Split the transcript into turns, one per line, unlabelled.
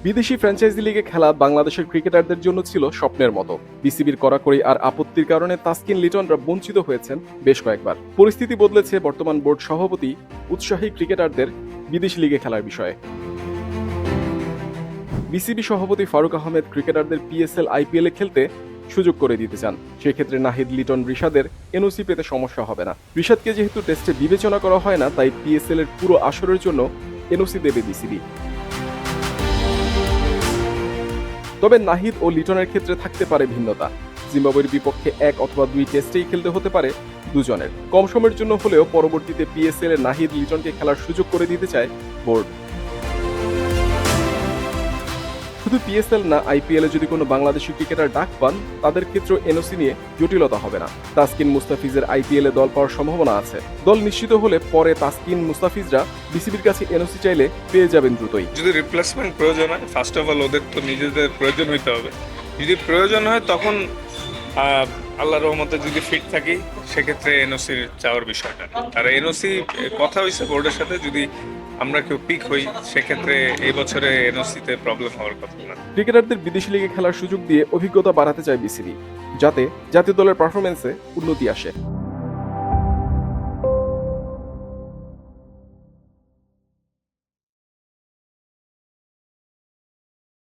বিদেশি ফ্র্যাঞ্চাইজি লিগে খেলা বাংলাদেশের ক্রিকেটারদের জন্য ছিল স্বপ্নের মতো। বিসিবির কড়াকড়ি আর আপত্তির কারণে তাসকিন লিটনরা বঞ্চিত হয়েছেন বেশ কয়েকবার। পরিস্থিতি বদলেছে বর্তমান বোর্ড সভাপতি উৎসাহী ক্রিকেটারদের বিদেশি লিগে খেলার বিষয়ে। বিসিবি সভাপতি ফারুক আহমেদ ক্রিকেটারদের পিএসএল আইপিএল এ খেলতে সুযোগ করে দিতে চান। সেক্ষেত্রে নাহিদ, লিটন, রিশাদের এনওসি পেতে সমস্যা হবে না। রিশাদকে যেহেতু টেস্টে বিবেচনা করা হয় না, তাই পিএসএল এর পুরো আসরের জন্য এনওসি দেবে বিসিবি। তবে নাহিদ ও লিটনের ক্ষেত্রে থাকতে পারে ভিন্নতা। জিম্বাবুয়ের বিপক্ষে 1 অথবা 2 টেস্টেই খেলতে হতে পারে দুজনের। কম সময়ের জন্য হলেও পরবর্তীতে পিএসএল এ নাহিদ, লিটনকে খেলার সুযোগ করে দিতে চায় বোর্ড। শুধু পিএসএল না, আইপিএল এ যদি কোনো বাংলাদেশি ক্রিকেটার ডাক পান, তাদের ক্ষেত্রে এনওসি নিয়ে জটিলতা হবে না। তাসকিন, মুস্তাফিজের আইপিএল এ দল পাওয়ার সম্ভাবনা আছে। দল নিশ্চিত হলে পরে তাসকিন, মুস্তাফিজরা বিসিবির কাছে এনওসি চাইলে পেয়ে যাবেন দ্রুতই।
যদি রিপ্লেসমেন্ট প্রয়োজন হয়, ফার্স্ট অফ অল ওদের তো নিজেদের প্রয়োজন হইতে হবে। যদি প্রয়োজন হয় তখন আল্লাহর রহমতে যদি ফিট থাকি, সেক্ষেত্রে এনওসি চাওয়ার বিষয়টা। আর এনওসি কথা হয়েছে বোর্ডের সাথে, যদি আমরা কেউ পিক হই সেক্ষেত্রে এই বছরে এনওসিতে প্রবলেম হওয়ার কথা না।
ক্রিকেটারদের বিদেশি লিগে খেলার সুযোগ দিয়ে অভিজ্ঞতা বাড়াতে চায় বিসিবি, যাতে জাতীয় দলের পারফরম্যান্সে উন্নতি আসে।